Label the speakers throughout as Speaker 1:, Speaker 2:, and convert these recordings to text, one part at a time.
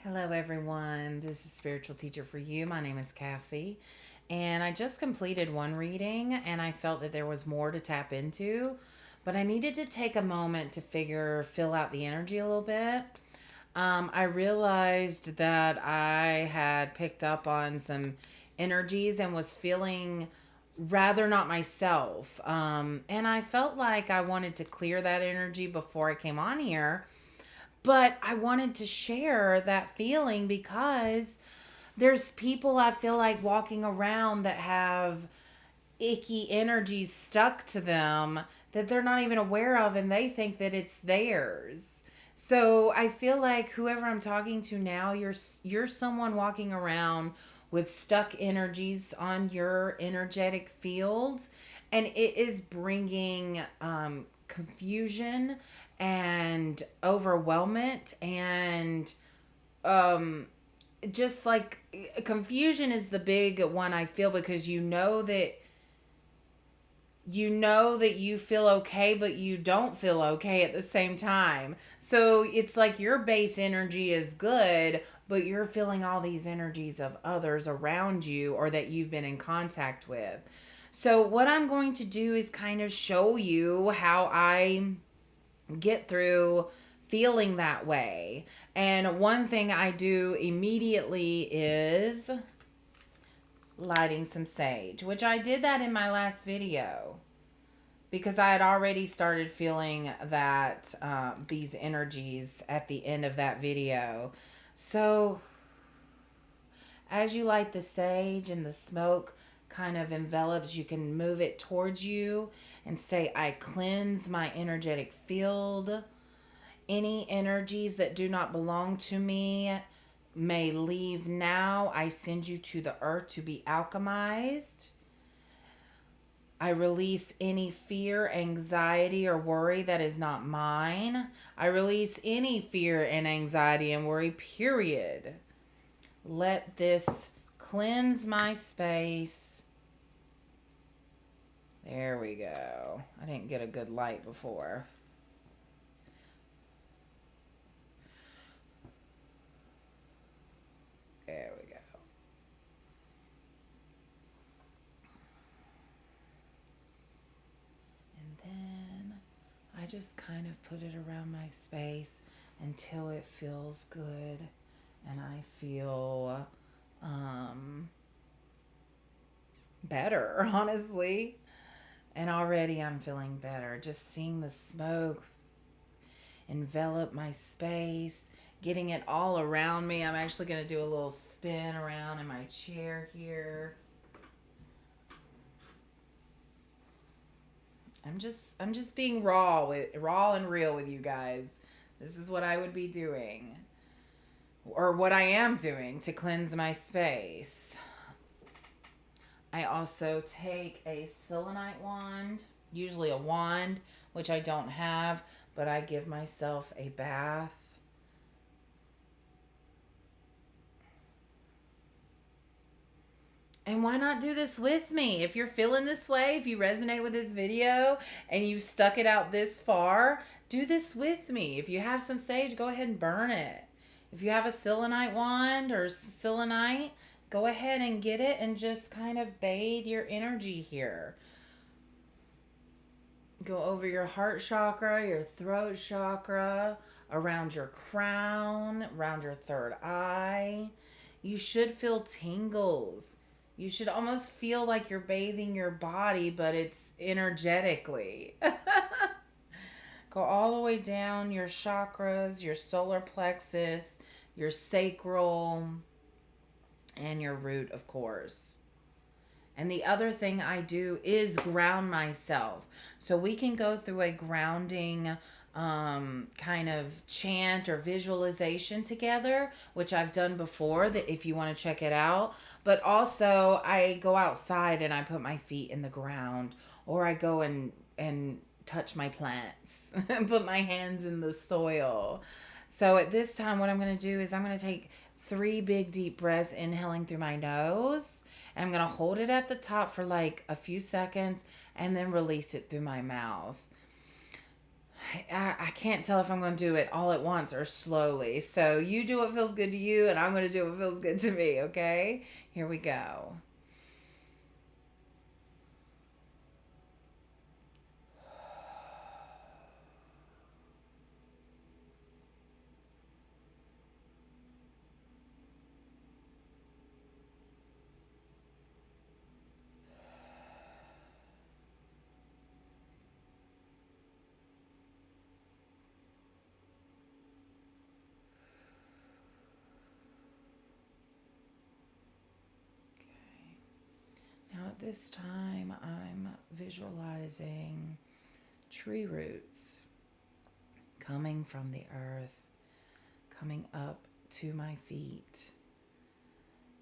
Speaker 1: Hello, everyone. This is Spiritual Teacher for You. My name is Cassie, and I just completed one reading, and I felt that there was more to tap into, but I needed to take a moment to fill out the energy a little bit. I realized that I had picked up on some energies and was feeling rather not myself. And I felt like I wanted to clear that energy before I came on here, but I wanted to share that feeling because there's people I feel like walking around that have icky energies stuck to them that they're not even aware of, and they think that it's theirs. So I feel like whoever I'm talking to now, you're someone walking around with stuck energies on your energetic field, and it is bringing confusion and overwhelmment and um just like confusion is the big one I feel, because you know that you feel okay, but you don't feel okay at the same time. So it's like your base energy is good, but you're feeling all these energies of others around you or that you've been in contact with. So what I'm going to do is kind of show you how I get through feeling that way. And one thing I do immediately is lighting some sage, which I did that in my last video because I had already started feeling that these energies at the end of that video. So as you light the sage and the smoke kind of envelops, you can move it towards you and say, I cleanse my energetic field. Any energies that do not belong to me may leave now. I send you to the earth to be alchemized. I release any fear, anxiety, or worry that is not mine. I release any fear and anxiety and worry, period. Let this cleanse my space. There we go. I didn't get a good light before. There we go. And then I just kind of put it around my space until it feels good and I feel better, honestly. And already I'm feeling better. Just seeing the smoke envelop my space, getting it all around me. I'm actually going to do a little spin around in my chair here. I'm just being raw and real with you guys. This is what I would be doing, or what I am doing to cleanse my space. I also take a selenite wand, usually a wand, which I don't have, but I give myself a bath. And why not do this with me? If you're feeling this way, if you resonate with this video and you've stuck it out this far, do this with me. If you have some sage, go ahead and burn it. If you have a selenite wand or selenite, go ahead and get it and just kind of bathe your energy here. Go over your heart chakra, your throat chakra, around your crown, around your third eye. You should feel tingles. You should almost feel like you're bathing your body, but it's energetically. Go all the way down your chakras, your solar plexus, your sacral, and your root, of course. And the other thing I do is ground myself. So we can go through a grounding kind of chant or visualization together, which I've done before, that if you want to check it out. But also I go outside and I put my feet in the ground, or I go and touch my plants and put my hands in the soil. So at this time, what I'm going to do is I'm going to take 3 big deep breaths, inhaling through my nose, and I'm going to hold it at the top for like a few seconds and then release it through my mouth. I can't tell if I'm going to do it all at once or slowly. So you do what feels good to you, and I'm going to do what feels good to me, okay? Here we go. Now, at this time, I'm visualizing tree roots coming from the earth, coming up to my feet,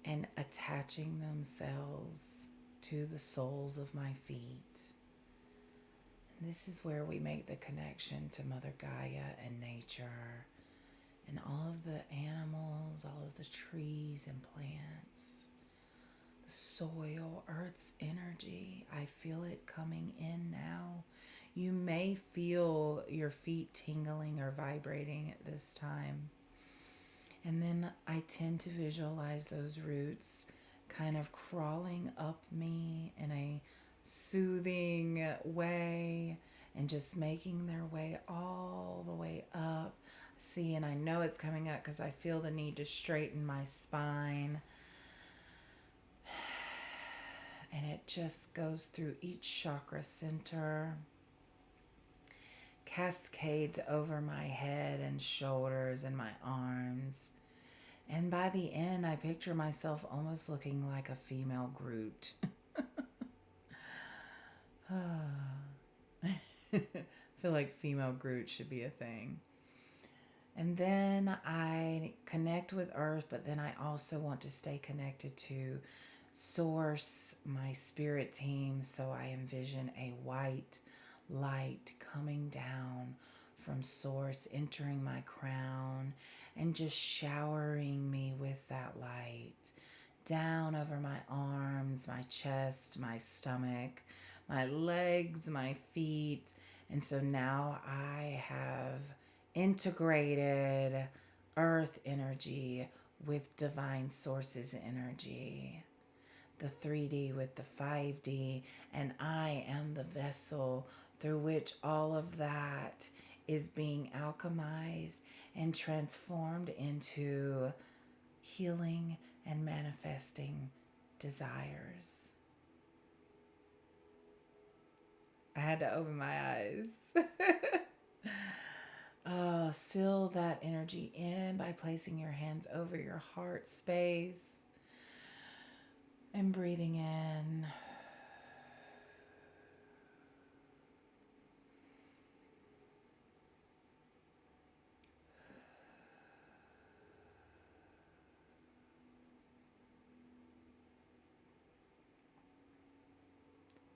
Speaker 1: and attaching themselves to the soles of my feet. And this is where we make the connection to Mother Gaia and nature and all of the animals, all of the trees and plants, the soil, Earth's energy. I feel it coming in now. You may feel your feet tingling or vibrating at this time. And then I tend to visualize those roots kind of crawling up me in a soothing way and just making their way all the way up. See, and I know it's coming up because I feel the need to straighten my spine. And it just goes through each chakra center, cascades over my head and shoulders and my arms. And by the end, I picture myself almost looking like a female Groot. I feel like female Groot should be a thing. And then I connect with Earth, but then I also want to stay connected to Source, my spirit team. So I envision a white light coming down from Source, entering my crown, and just showering me with that light down over my arms, my chest, my stomach, my legs, my feet. And so now I have integrated earth energy with divine sources energy, the 3D with the 5D, and I am the vessel through which all of that is being alchemized and transformed into healing and manifesting desires. I had to open my eyes. Seal that energy in by placing your hands over your heart space and breathing in.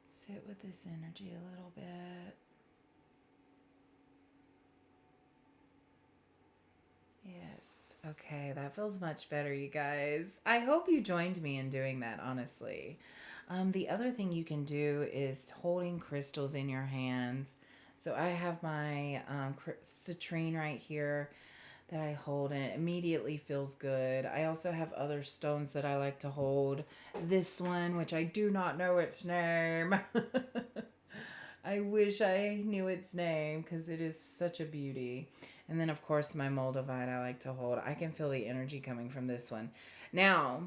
Speaker 1: Sit with this energy a little bit. Yes. Okay, that feels much better, you guys. I hope you joined me in doing that, honestly. The other thing you can do is holding crystals in your hands. So I have my citrine right here that I hold, and it immediately feels good. I also have other stones that I like to hold. This one, which I do not know its name. I wish I knew its name because it is such a beauty. And then, of course, my moldavite I like to hold. I can feel the energy coming from this one. Now,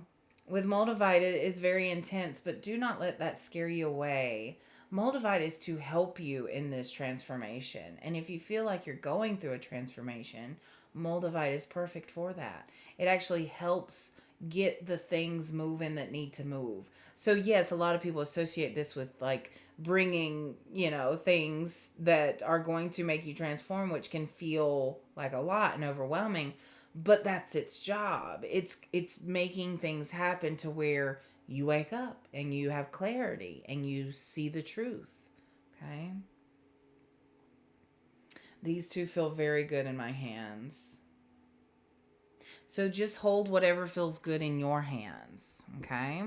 Speaker 1: with moldavite, it is very intense, but do not let that scare you away. Moldavite is to help you in this transformation. And if you feel like you're going through a transformation, moldavite is perfect for that. It actually helps get the things moving that need to move. So yes, a lot of people associate this with like bringing, things that are going to make you transform, which can feel like a lot and overwhelming, but that's its job. It's making things happen to where you wake up and you have clarity and you see the truth. Okay? These two feel very good in my hands. So just hold whatever feels good in your hands, okay?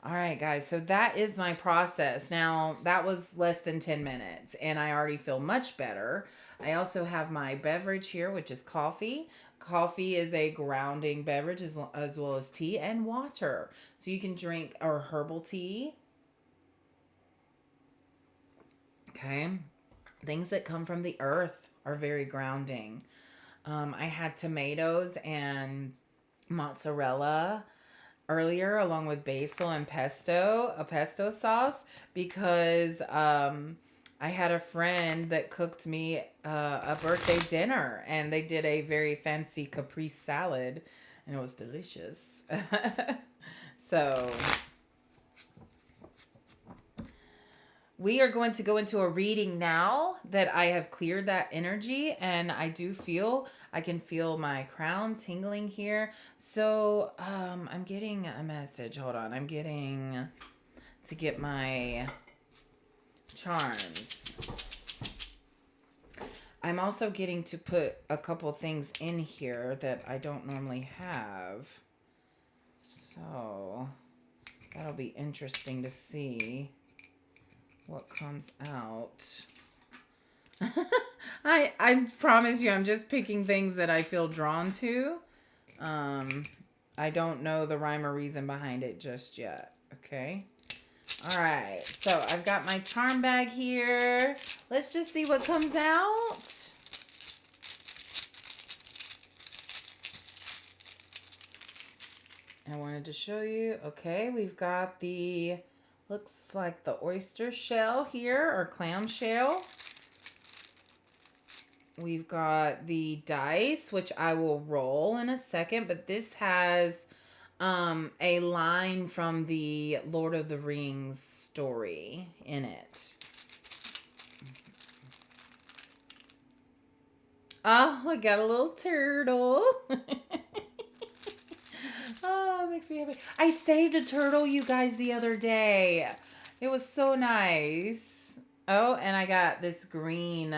Speaker 1: All right, guys. So that is my process. Now, that was less than 10 minutes, and I already feel much better. I also have my beverage here, which is coffee. Coffee is a grounding beverage as well as tea and water. So you can drink or herbal tea. Okay. Things that come from the earth are very grounding. I had tomatoes and mozzarella earlier along with basil and a pesto sauce, because I had a friend that cooked me a birthday dinner, and they did a very fancy caprese salad, and it was delicious. So we are going to go into a reading now that I have cleared that energy, and I can feel my crown tingling here. So I'm getting a message. Hold on. I'm getting to get my charms. I'm also getting to put a couple things in here that I don't normally have. So that'll be interesting to see what comes out. I promise you, I'm just picking things that I feel drawn to. I don't know the rhyme or reason behind it just yet. Okay. All right. So I've got my charm bag here. Let's just see what comes out. I wanted to show you. Okay, we've got looks like the oyster shell here, or clam shell. We've got the dice, which I will roll in a second, but this has a line from the Lord of the Rings story in it. Oh, I got a little turtle. Oh, it makes me happy. I saved a turtle, you guys, the other day. It was so nice. Oh, and I got this green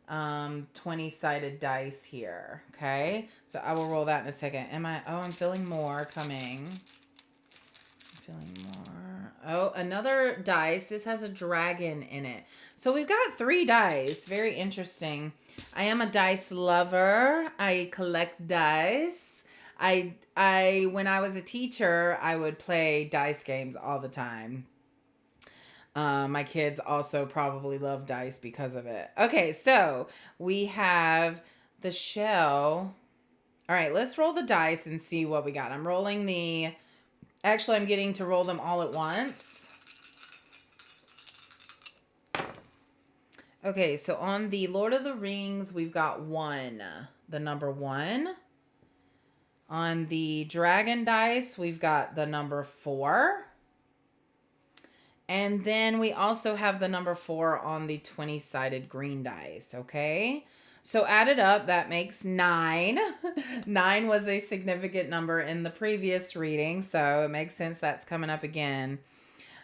Speaker 1: 20-sided dice here. Okay. So I will roll that in a second. I'm feeling more coming. I'm feeling more. Oh, another dice. This has a dragon in it. So we've got 3 dice. Very interesting. I am a dice lover. I collect dice. I when I was a teacher, I would play dice games all the time. My kids also probably love dice because of it. Okay, so we have the shell. All right, let's roll the dice and see what we got. Actually, I'm getting to roll them all at once. Okay, so on the Lord of the Rings, we've got 1, the number 1. On the dragon dice, we've got the number 4. And then we also have the number 4 on the 20-sided green dice, okay? So added up, that makes 9. 9 was a significant number in the previous reading, so it makes sense that's coming up again.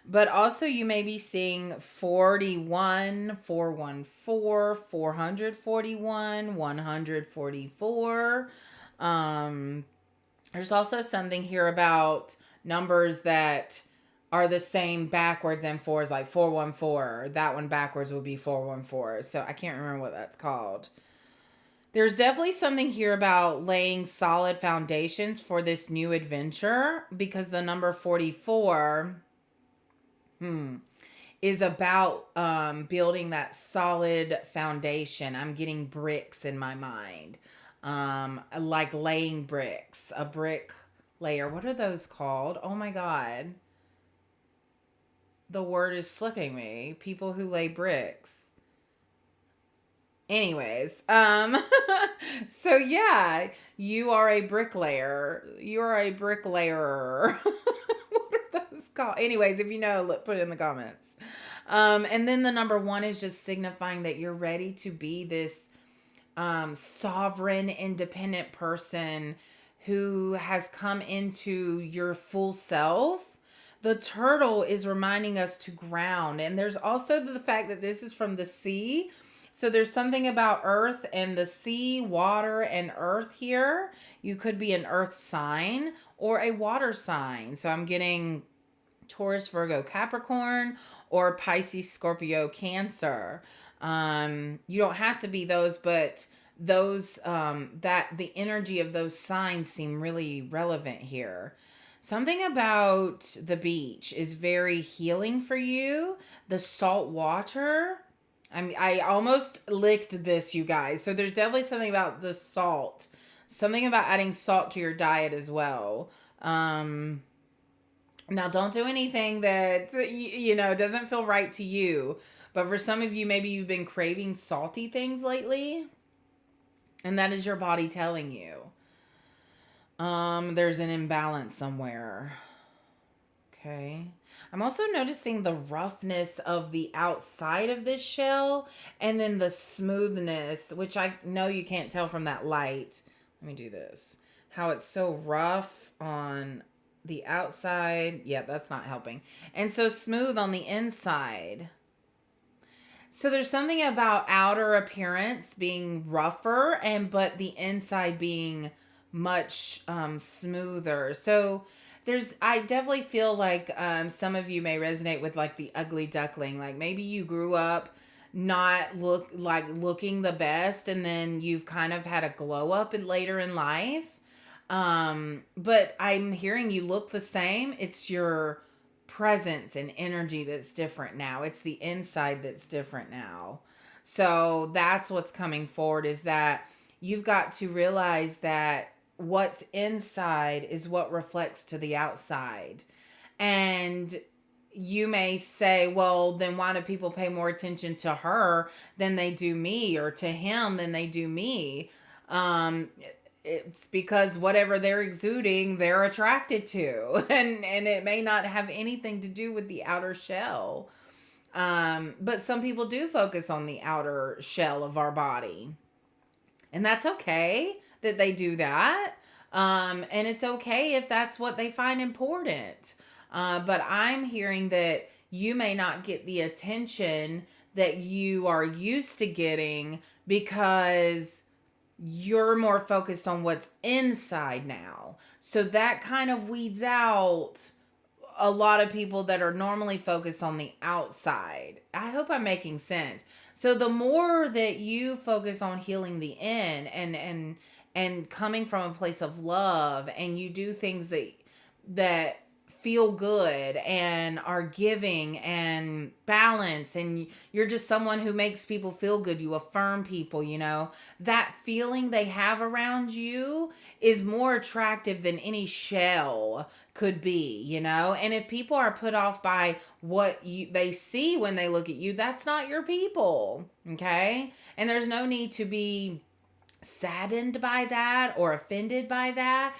Speaker 1: But also you may be seeing 41, 414, 441, 144. There's also something here about numbers that are the same backwards and fours, like 414. That one backwards would be 414. So I can't remember what that's called. There's definitely something here about laying solid foundations for this new adventure, because the number 44 is about building that solid foundation. I'm getting bricks in my mind. Like laying bricks, a brick layer. What are those called? Oh my God. The word is slipping me. People who lay bricks. Anyways, so yeah, you are a bricklayer. You are a bricklayer. What are those called? Anyways, if you know, put it in the comments. And then the number 1 is just signifying that you're ready to be this sovereign, independent person who has come into your full self. The turtle is reminding us to ground. And there's also the fact that this is from the sea. So there's something about earth and the sea, water, and earth here. You could be an earth sign or a water sign. So I'm getting Taurus, Virgo, Capricorn, or Pisces, Scorpio, Cancer. You don't have to be those, but those that the energy of those signs seem really relevant here. Something about the beach is very healing for you. The salt water. I almost licked this, you guys. So there's definitely something about the salt. Something about adding salt to your diet as well. Um, Now, don't do anything that, doesn't feel right to you. But for some of you, maybe you've been craving salty things lately, and that is your body telling you. There's an imbalance somewhere. Okay. I'm also noticing the roughness of the outside of this shell and then the smoothness, which I know you can't tell from that light. Let me do this. How it's so rough on the outside. Yeah, that's not helping. And so smooth on the inside. So there's something about outer appearance being rougher and but the inside being much smoother. So I definitely feel like some of you may resonate with like the ugly duckling. Like maybe you grew up not looking the best and then you've kind of had a glow up later in life. But I'm hearing you look the same. It's your presence and energy that's different now. It's the inside that's different now. So that's what's coming forward, is that you've got to realize that what's inside is what reflects to the outside. And you may say, well, then why do people pay more attention to her than they do me, or to him than they do me? Um, it's because whatever they're exuding, they're attracted to, and it may not have anything to do with the outer shell. But some people do focus on the outer shell of our body, and that's okay that they do that. And it's okay if that's what they find important. But I'm hearing that you may not get the attention that you are used to getting because you're more focused on what's inside now. So that kind of weeds out a lot of people that are normally focused on the outside. I hope I'm making sense. So the more that you focus on healing the in and coming from a place of love, and you do things that feel good and are giving and balance, and you're just someone who makes people feel good, you affirm people, that feeling they have around you is more attractive than any shell could be. And if people are put off by what they see when they look at you, that's not your people. Okay. And there's no need to be saddened by that or offended by that.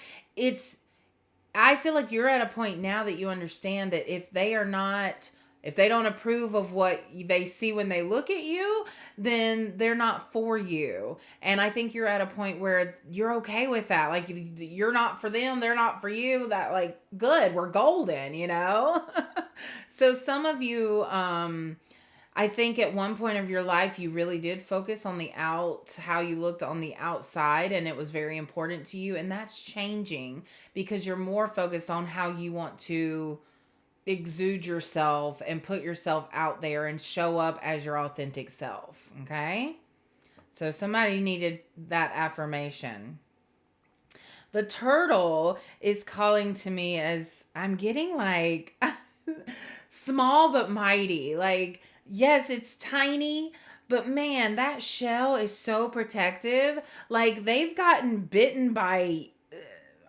Speaker 1: I feel like you're at a point now that you understand that if they don't approve of what they see when they look at you, then they're not for you. And I think you're at a point where you're okay with that. Like, you're not for them, they're not for you. That, like, good, we're golden. So some of you, I think at one point of your life, you really did focus on how you looked on the outside, and it was very important to you. And that's changing because you're more focused on how you want to exude yourself and put yourself out there and show up as your authentic self. Okay. So somebody needed that affirmation. The turtle is calling to me as I'm getting like small but mighty. Like, yes, it's tiny, but man, that shell is so protective. Like, they've gotten bitten by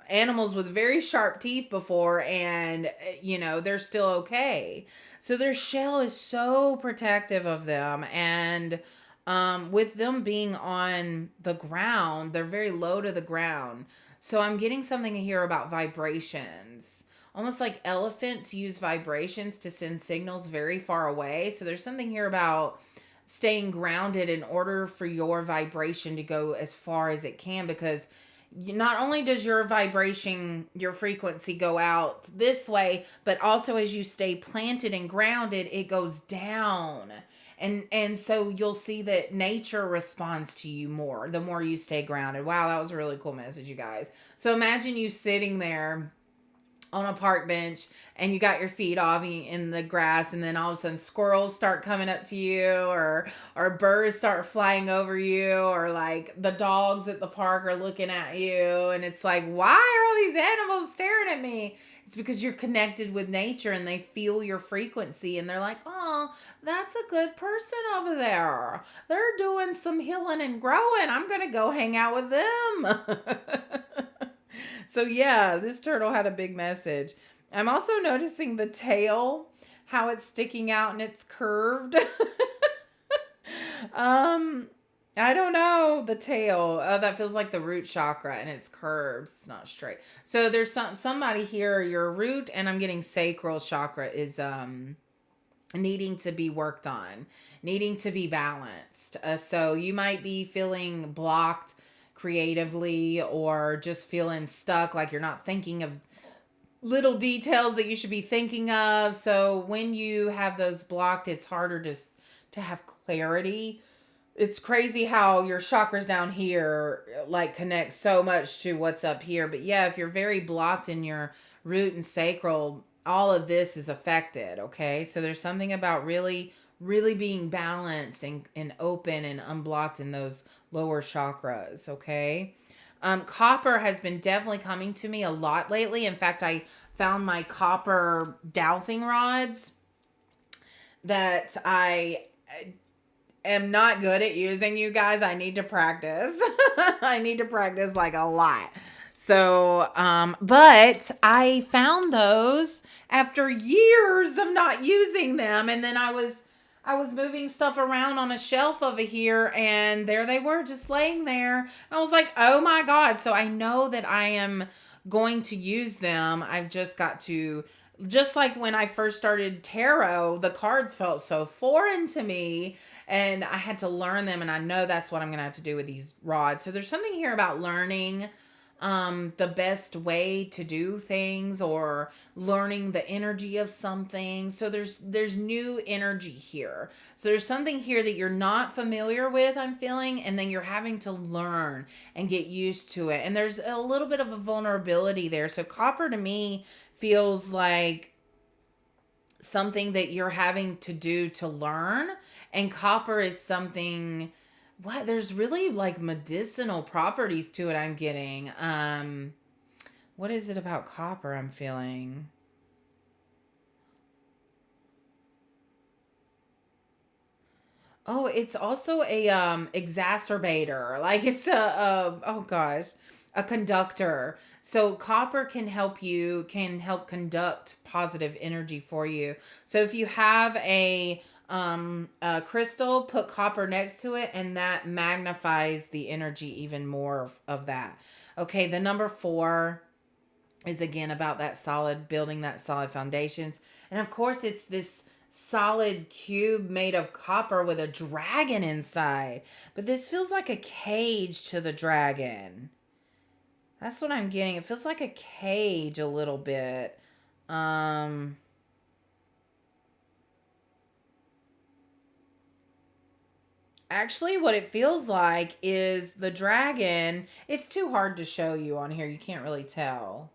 Speaker 1: animals with very sharp teeth before, and they're still okay. So their shell is so protective of them. And with them being on the ground, they're very low to the ground. So I'm getting something here about vibrations. Almost like elephants use vibrations to send signals very far away. So there's something here about staying grounded in order for your vibration to go as far as it can, because not only does your vibration, your frequency go out this way, but also as you stay planted and grounded, it goes down. And so you'll see that nature responds to you more the more you stay grounded. Wow, that was a really cool message, you guys. So imagine you sitting there on a park bench and you got your feet off in the grass, and then all of a sudden squirrels start coming up to you, or birds start flying over you, or like the dogs at the park are looking at you, and it's like, why are all these animals staring at me? It's because you're connected with nature and they feel your frequency and they're like, oh, that's a good person over there. They're doing some healing and growing. I'm going to go hang out with them. So yeah, this turtle had a big message. I'm also noticing the tail, how it's sticking out and it's curved. um, I don't know, the tail. Oh, that feels like the root chakra and it's curved. It's not straight. So there's somebody here, your root, and I'm getting sacral chakra is needing to be worked on, needing to be balanced. So you might be feeling blocked creatively, or just feeling stuck, like you're not thinking of little details that you should be thinking of. So when you have those blocked, it's harder to have clarity. It's crazy how your chakras down here like connect so much to what's up here. But yeah, if you're very blocked in your root and sacral, all of this is affected. Okay, so there's something about really being balanced and open and unblocked in those lower chakras. Okay. Copper has been definitely coming to me a lot lately. In fact, I found my copper dowsing rods that I am not good at using, you guys. I need to practice. I need to practice like a lot. So, but I found those after years of not using them. And then I was moving stuff around on a shelf over here, and there they were just laying there. And I was like, oh my God. So I know that I am going to use them. I've just got to, just like when I first started tarot, the cards felt so foreign to me and I had to learn them. And I know that's what I'm going to have to do with these rods. So there's something here about learning the best way to do things, or learning the energy of something. So there's new energy here. So there's something here that you're not familiar with, I'm feeling, and then you're having to learn and get used to it. And there's a little bit of a vulnerability there. So copper to me feels like something that you're having to do to learn, and copper is something, what, there's really like medicinal properties to it, I'm getting. What is it about copper I'm feeling? Oh, it's also a exacerbator. Like it's a oh gosh, a conductor. So copper can help conduct positive energy for you. So if you have a crystal, put copper next to it, and that magnifies the energy even more of that. Okay, the number 4 is again about that solid, building that solid foundations. And of course, it's this solid cube made of copper with a dragon inside. But this feels like a cage to the dragon. That's what I'm getting. It feels like a cage a little bit. Um Actually, what it feels like is the dragon. It's too hard to show you on here. You can't really tell.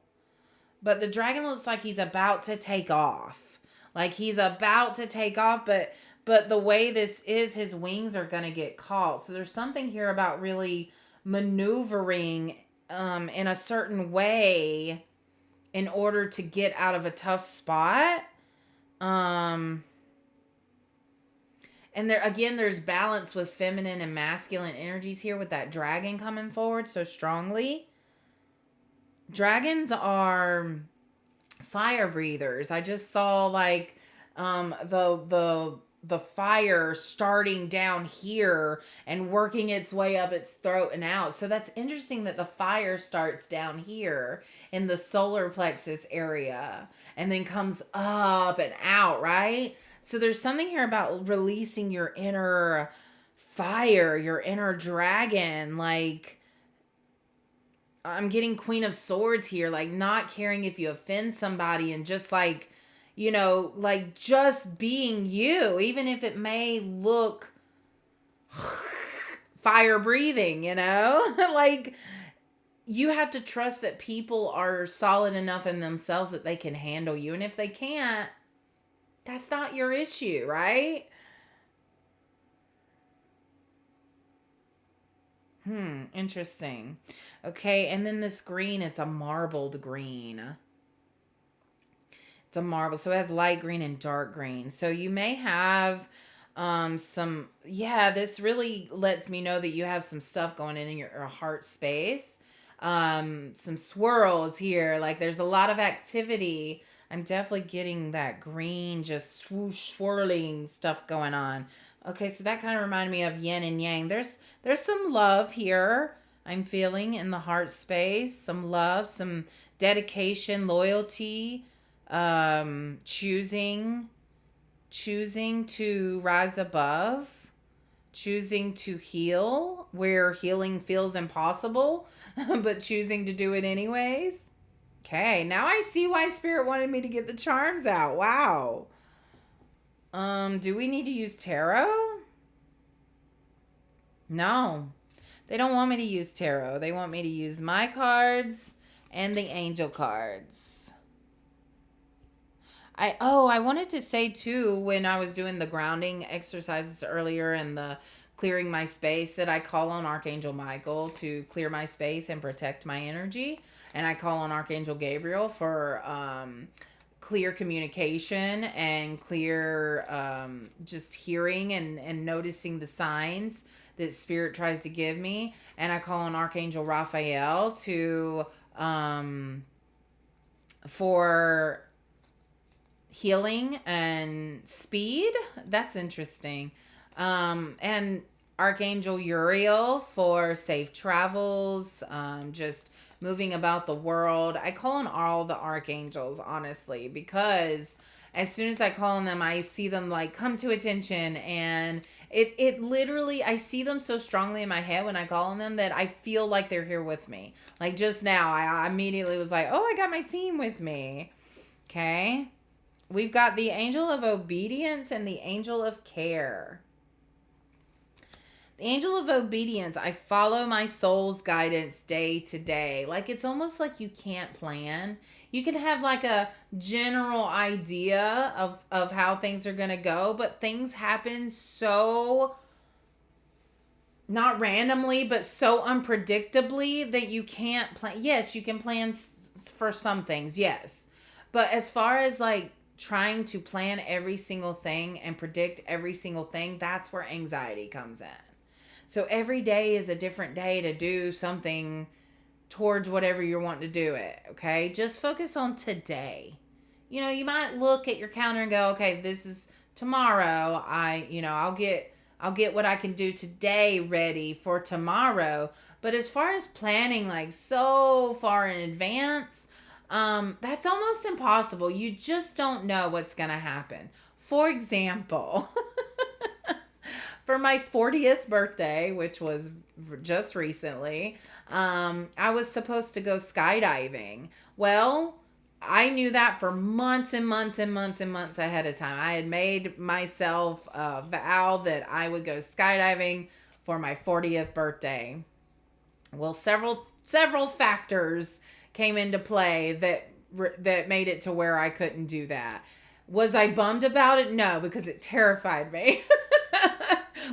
Speaker 1: But the dragon looks like he's about to take off. Like he's about to take off, but the way this is, his wings are going to get caught. So there's something here about really maneuvering in a certain way in order to get out of a tough spot. Um and there again, there's balance with feminine and masculine energies here with that dragon coming forward so strongly. Dragons are fire breathers. I just saw like the fire starting down here and working its way up its throat and out. So that's interesting that the fire starts down here in the solar plexus area and then comes up and out, right? So there's something here about releasing your inner fire, your inner dragon, like I'm getting Queen of Swords here, like not caring if you offend somebody and just like, like just being you, even if it may look fire breathing, like you have to trust that people are solid enough in themselves that they can handle you. And if they can't, that's not your issue, right? Interesting. Okay, and then this green, it's a marbled green. It's a marble. So it has light green and dark green. So you may have some, yeah, this really lets me know that you have some stuff going in your heart space. Some swirls here. Like there's a lot of activity. I'm definitely getting that green just swoosh swirling stuff going on. Okay, so that kind of reminded me of yin and yang. There's some love here. I'm feeling in the heart space, some love, some dedication, loyalty, choosing to rise above, choosing to heal where healing feels impossible, but choosing to do it anyways. Okay, now I see why Spirit wanted me to get the charms out. Wow. Do we need to use tarot? No. They don't want me to use tarot. They want me to use my cards and the angel cards. I wanted to say too, when I was doing the grounding exercises earlier and the clearing my space, that I call on Archangel Michael to clear my space and protect my energy, and I call on Archangel Gabriel for clear communication and clear just hearing and noticing the signs that Spirit tries to give me, and I call on Archangel Raphael to for healing and speed. That's interesting. And Archangel Uriel for safe travels, just moving about the world. I call on all the archangels, honestly, because as soon as I call on them, I see them like come to attention, and it literally, I see them so strongly in my head when I call on them that I feel like they're here with me. Like just now, I immediately was like, oh, I got my team with me. Okay. We've got the angel of obedience and the angel of care. The angel of obedience, I follow my soul's guidance day to day. Like it's almost like you can't plan. You can have like a general idea of how things are going to go, but things happen so not randomly, but so unpredictably that you can't plan. Yes, you can plan for some things, yes. But as far as like trying to plan every single thing and predict every single thing, that's where anxiety comes in. So every day is a different day to do something towards whatever you're wanting to do it, okay? Just focus on today. You know, you might look at your calendar and go, okay, this is tomorrow. I'll get what I can do today ready for tomorrow. But as far as planning like so far in advance, that's almost impossible. You just don't know what's going to happen. For example, for my 40th birthday, which was just recently, I was supposed to go skydiving. Well, I knew that for months and months and months and months ahead of time. I had made myself a vow that I would go skydiving for my 40th birthday. Well, several factors came into play that made it to where I couldn't do that. Was I bummed about it? No, because it terrified me.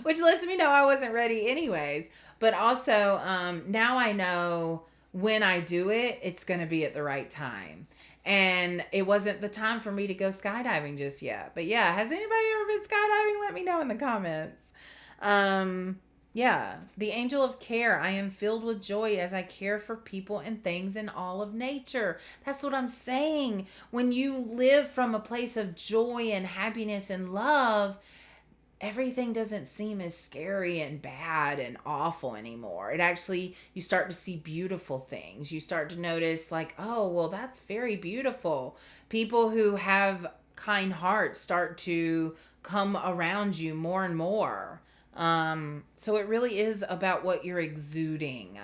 Speaker 1: Which lets me know I wasn't ready anyways. But also, now I know when I do it, it's going to be at the right time. And it wasn't the time for me to go skydiving just yet. But yeah, has anybody ever been skydiving? Let me know in the comments. Yeah, the angel of care. I am filled with joy as I care for people and things in all of nature. That's what I'm saying. When you live from a place of joy and happiness and love, everything doesn't seem as scary and bad and awful anymore. It actually, you start to see beautiful things. You start to notice like, oh, well, that's very beautiful. People who have kind hearts start to come around you more and more. So it really is about what you're exuding.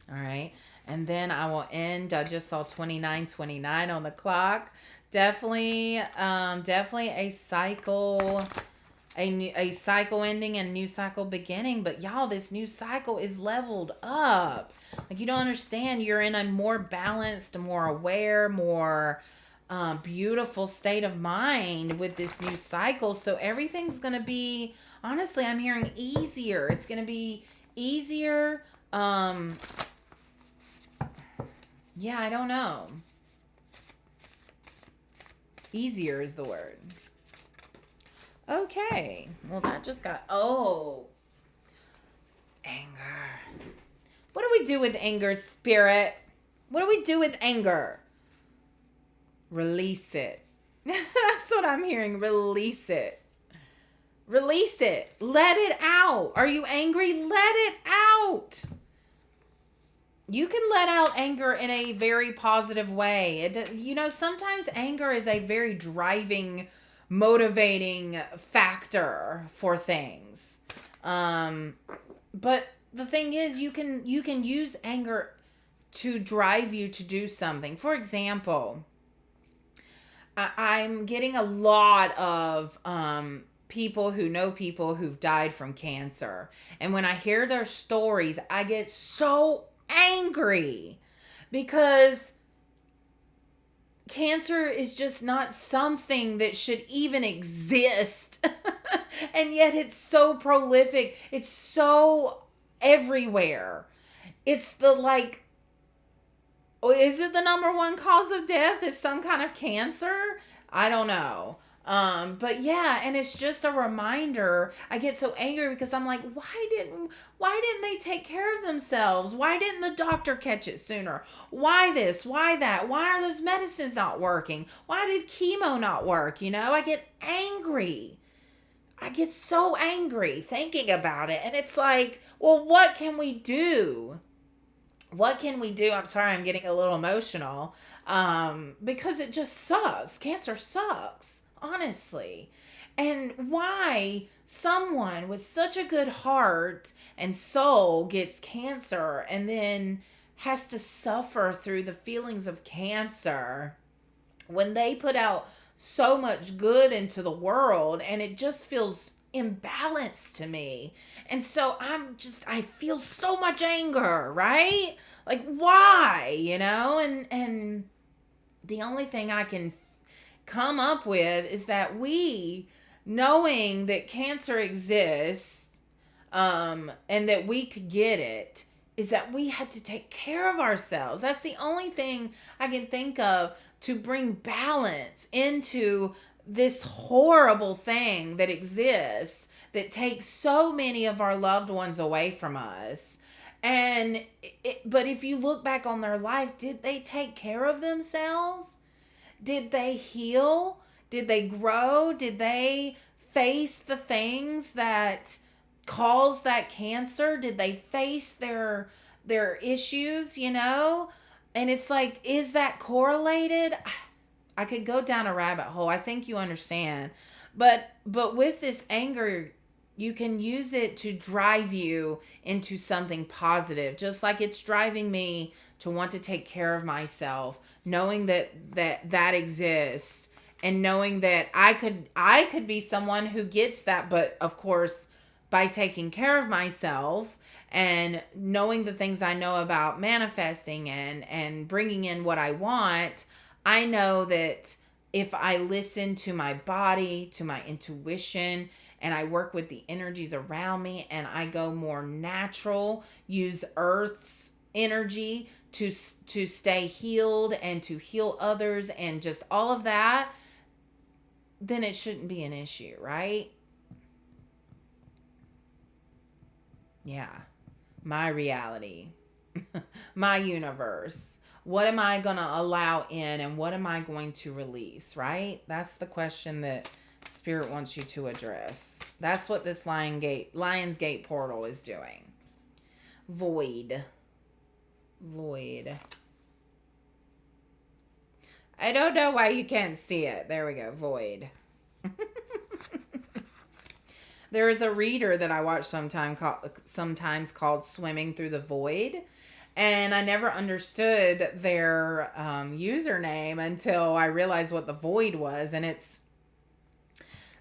Speaker 1: All right. And then I will end. I just saw 29:29 on the clock. Definitely a cycle a cycle ending and a new cycle beginning. But y'all, this new cycle is leveled up. Like, you don't understand. You're in a more balanced, more aware, more beautiful state of mind with this new cycle. So everything's gonna be, honestly, I'm hearing easier. It's gonna be easier. Yeah, I don't know. Easier is the word. Okay. Well, that just got. Oh, anger. What do we do with anger, spirit? What do we do with anger? Release it. That's what I'm hearing. Release it. Release it. Let it out. Are you angry? Let it out. You can let out anger in a very positive way. Sometimes anger is a very driving, motivating factor for things. But the thing is, you can use anger to drive you to do something. For example, I'm getting a lot of people who know people who've died from cancer. And when I hear their stories, I get so angry because cancer is just not something that should even exist. And yet it's so prolific. It's so everywhere. It's is it the number one cause of death is some kind of cancer? I don't know. But yeah, and it's just a reminder. I get so angry because I'm like, why didn't they take care of themselves? Why didn't the doctor catch it sooner? Why this? Why that? Why are those medicines not working? Why did chemo not work? I get angry. I get so angry thinking about it. And it's like, well, what can we do? What can we do? I'm sorry, I'm getting a little emotional. Because it just sucks. Cancer sucks, honestly. And why someone with such a good heart and soul gets cancer and then has to suffer through the feelings of cancer when they put out so much good into the world, and it just feels imbalanced to me. And so I feel so much anger, right? Like, why, and the only thing I can come up with is that we, knowing that cancer exists, and that we could get it, is that we had to take care of ourselves. That's the only thing I can think of to bring balance into this horrible thing that exists that takes so many of our loved ones away from us. But if you look back on their life, did they take care of themselves? Did they heal? Did they grow? Did they face the things that caused that cancer? Did they face their issues, And it's like, is that correlated? I could go down a rabbit hole. I think you understand. But with this anger, you can use it to drive you into something positive, just like it's driving me to want to take care of myself, knowing that exists, and knowing that I could be someone who gets that, but of course by taking care of myself and knowing the things I know about manifesting and bringing in what I want, I know that if I listen to my body, to my intuition, and I work with the energies around me, and I go more natural, use Earth's energy to stay healed and to heal others and just all of that, then it shouldn't be an issue, right? Yeah. My reality, my universe. What am I going to allow in and what am I going to release, right? That's the question that Spirit wants you to address. That's what this Lionsgate portal is doing. Void. I don't know why you can't see it. There we go. Void. There is a reader that I watch sometimes called Swimming Through the Void. And I never understood their username until I realized what the void was. And it's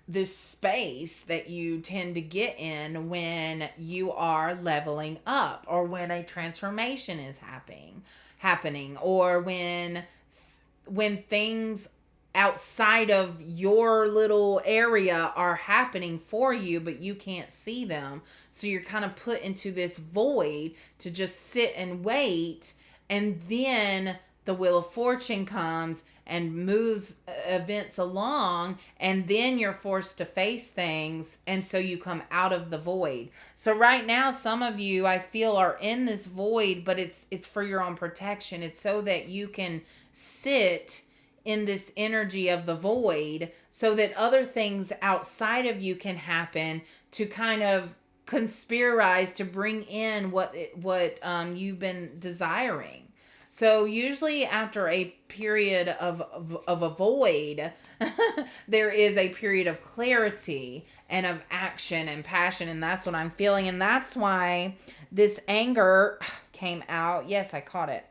Speaker 1: this space that you tend to get in when you are leveling up, or when a transformation is happening, or when things outside of your little area are happening for you, but you can't see them. So you're kind of put into this void to just sit and wait. And then the Wheel of Fortune comes and moves events along, and then you're forced to face things, and so you come out of the void. So right now, some of you, I feel, are in this void, but it's for your own protection. It's so that you can sit in this energy of the void, so that other things outside of you can happen to kind of conspirize to bring in what you've been desiring. So usually after a period of a void, there is a period of clarity and of action and passion, and that's what I'm feeling, and that's why this anger came out. Yes, I caught it.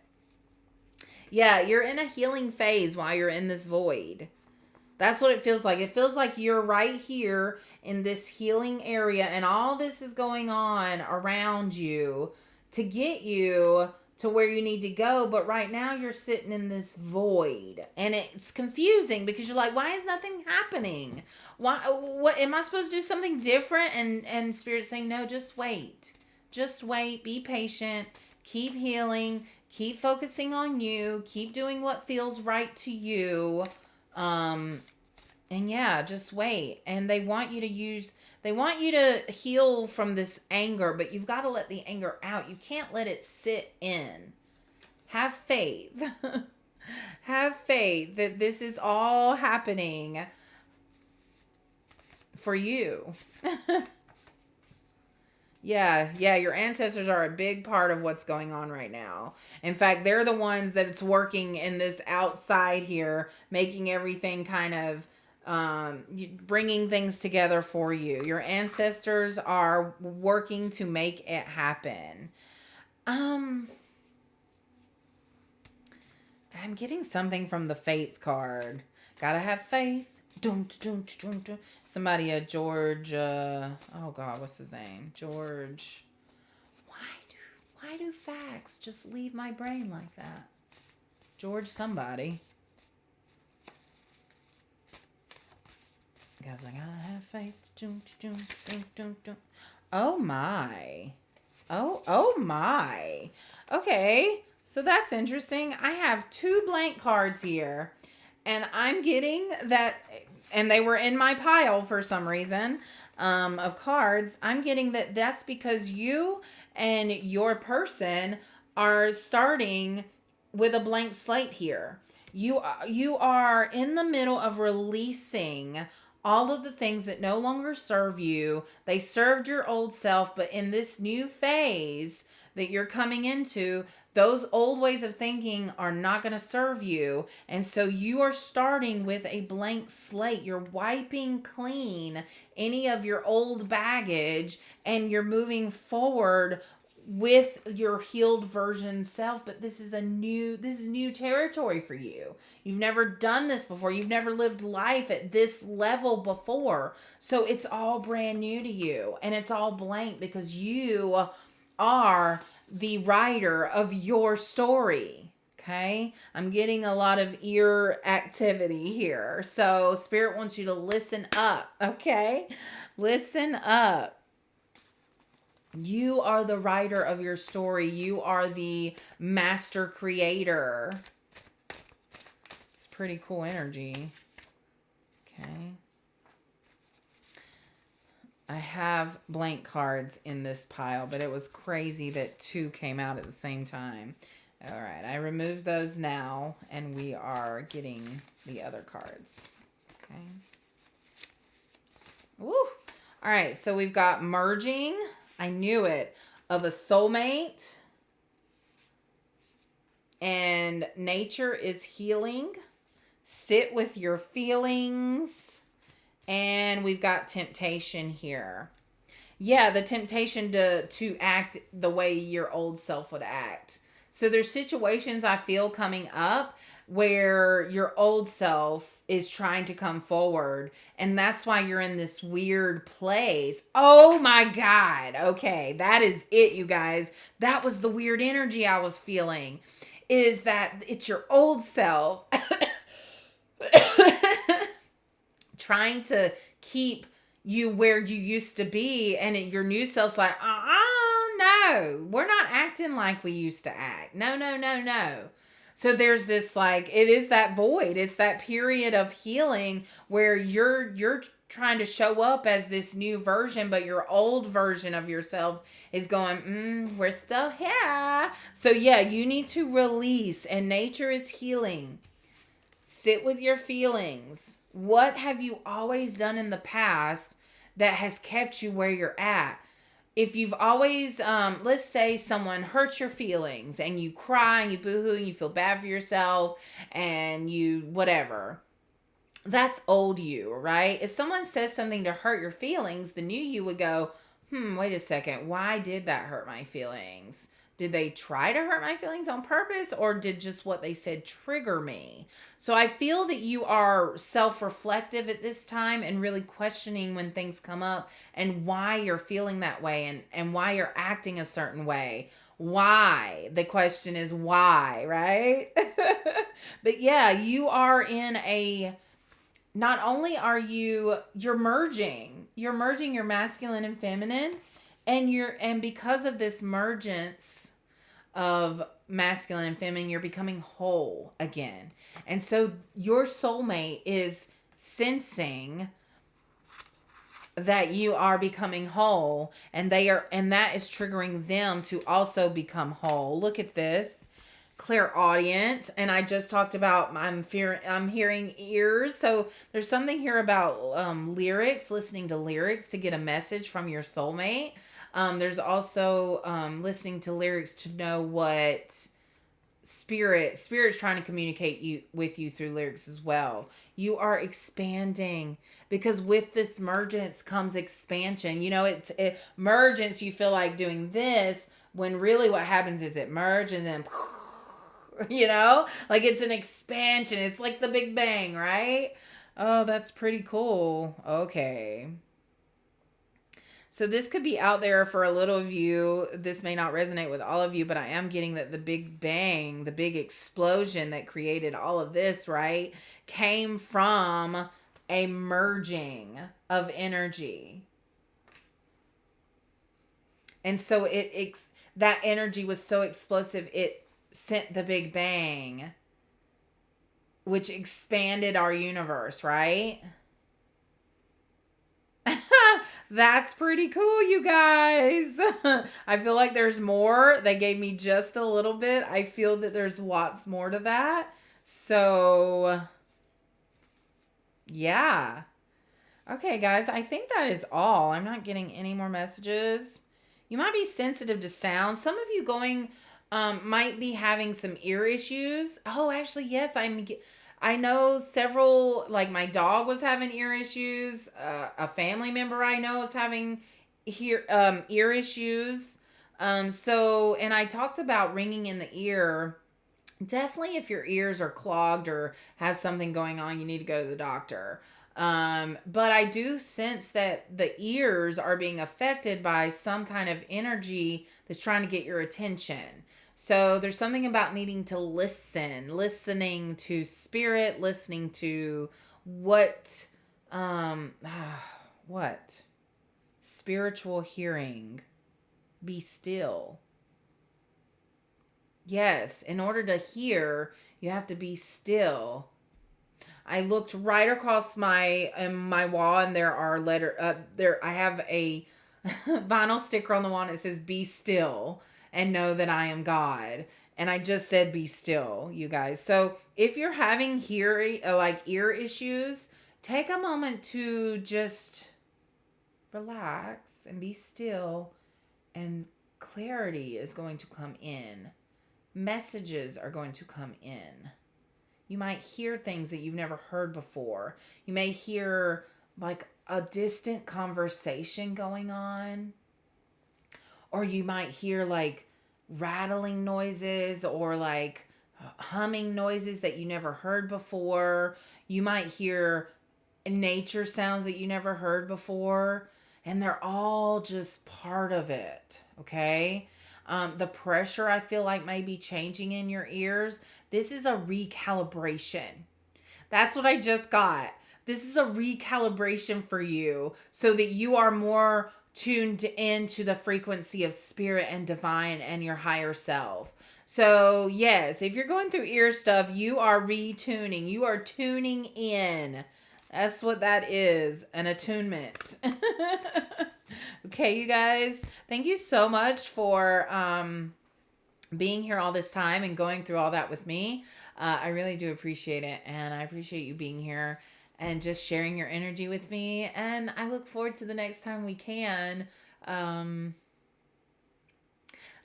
Speaker 1: Yeah, you're in a healing phase while you're in this void. That's what it feels like. It feels like you're right here in this healing area, and all this is going on around you to get you to where you need to go. But right now, you're sitting in this void, and it's confusing because you're like, why is nothing happening? Why? What am I supposed to do? Something different? And Spirit's saying, no, just wait. Just wait. Be patient. Keep healing. Keep focusing on you. Keep doing what feels right to you. And yeah, just wait. And they want you to heal from this anger, but you've got to let the anger out. You can't let it sit in. Have faith. Have faith that this is all happening for you. Yeah, your ancestors are a big part of what's going on right now. In fact, they're the ones that it's working in this outside here, making everything kind of bringing things together for you. Your ancestors are working to make it happen. I'm getting something from the faith card. Gotta have faith. Somebody, George, oh God, what's his name? George. Why do facts just leave my brain like that? George somebody. Guys, I gotta have faith. Oh my. Oh my. Okay, so that's interesting. I have 2 blank cards here, and I'm getting that, and they were in my pile for some reason, of cards. I'm getting that that's because you and your person are starting with a blank slate here. You are in the middle of releasing all of the things that no longer serve you. They served your old self, but in this new phase that you're coming into, those old ways of thinking are not going to serve you. And so you are starting with a blank slate. You're wiping clean any of your old baggage, and you're moving forward with your healed version self. But this is new territory for you. You've never done this before. You've never lived life at this level before. So it's all brand new to you, and it's all blank because you are the writer of your story. Okay, I'm getting a lot of ear activity here. So Spirit wants you to listen up. Okay, listen up. You are the writer of your story. You are the master creator. It's pretty cool energy. Okay. I have blank cards in this pile, but it was crazy that 2 came out at the same time. All right, I removed those now, and we are getting the other cards. Okay. Woo! All right, so we've got merging. I knew it. Of a soulmate. And nature is healing. Sit with your feelings. And we've got temptation here. Yeah, the temptation to act the way your old self would act. So there's situations I feel coming up where your old self is trying to come forward, and that's why you're in this weird place. Oh my god. Okay, that is it, you guys. That was the weird energy I was feeling, is that it's your old self trying to keep you where you used to be, and your new self's like, no, we're not acting like we used to act. No, no, no, no. So there's this, like, it is that void. It's that period of healing where you're trying to show up as this new version, but your old version of yourself is going, we're still here. So yeah, you need to release, and nature is healing. Sit with your feelings. What have you always done in the past that has kept you where you're at? If you've always, let's say someone hurts your feelings and you cry and you boohoo and you feel bad for yourself and you whatever, that's old you, right? If someone says something to hurt your feelings, the new you would go, wait a second, why did that hurt my feelings? Did they try to hurt my feelings on purpose, or did just what they said trigger me? So I feel that you are self-reflective at this time and really questioning when things come up and why you're feeling that way, and why you're acting a certain way. Why? The question is why, right? But yeah, you are in a, not only are you're merging your masculine and feminine, and because of this mergence of masculine and feminine, you're becoming whole again. And so your soulmate is sensing that you are becoming whole, and that is triggering them to also become whole. Look at this. Clairaudient, and I just talked about I'm hearing ears. So there's something here about lyrics, listening to lyrics to get a message from your soulmate. There's also listening to lyrics to know what spirit's trying to communicate with you through lyrics as well. You are expanding, because with this mergence comes expansion. It's mergence, you feel like doing this, when really what happens is it merges and then like it's an expansion. It's like the Big Bang, right? Oh, that's pretty cool. Okay. So this could be out there for a little of you. This may not resonate with all of you, but I am getting that the Big Bang, the big explosion that created all of this, right, came from a merging of energy. And so that energy was so explosive, it sent the Big Bang, which expanded our universe, right? That's pretty cool, you guys. I feel like there's more. They gave me just a little bit. I feel that there's lots more to that. So, yeah. Okay, guys, I think that is all. I'm not getting any more messages. You might be sensitive to sound. Some of you might be having some ear issues. Oh, actually, yes, I know several, like my dog was having ear issues. A family member I know is having ear issues. And I talked about ringing in the ear. Definitely, if your ears are clogged or have something going on, you need to go to the doctor. But I do sense that the ears are being affected by some kind of energy that's trying to get your attention. So there's something about needing to listening to spirit, listening to what, what? Spiritual hearing. Be still. Yes, in order to hear, you have to be still. I looked right across my wall, and there are there I have a vinyl sticker on the wall, and it says "Be still and know that I am God." And I just said "Be still," you guys. So if you're having ear issues, take a moment to just relax and be still, and clarity is going to come in. Messages are going to come in. You might hear things that you've never heard before. You may hear like a distant conversation going on. Or you might hear like rattling noises, or like humming noises that you never heard before. You might hear nature sounds that you never heard before, and they're all just part of it. Okay. The pressure I feel like may be changing in your ears. This is a recalibration. That's what I just got. This is a recalibration for you so that you are more tuned into the frequency of spirit and divine and your higher self. So, yes, if you're going through ear stuff, you are retuning. You are tuning in. That's what that is, an attunement. Okay, you guys, thank you so much for being here all this time and going through all that with me. I really do appreciate it. And I appreciate you being here and just sharing your energy with me. And I look forward to the next time we can. Um,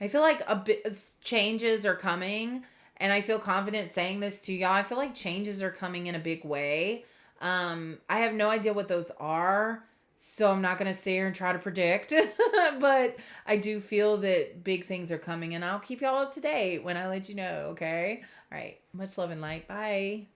Speaker 1: I feel like a bit changes are coming, and I feel confident saying this to y'all. I feel like changes are coming in a big way. I have no idea what those are, so I'm not gonna sit here and try to predict. But I do feel that big things are coming, and I'll keep y'all up to date when I let you know. Okay. All right. Much love and light. Bye.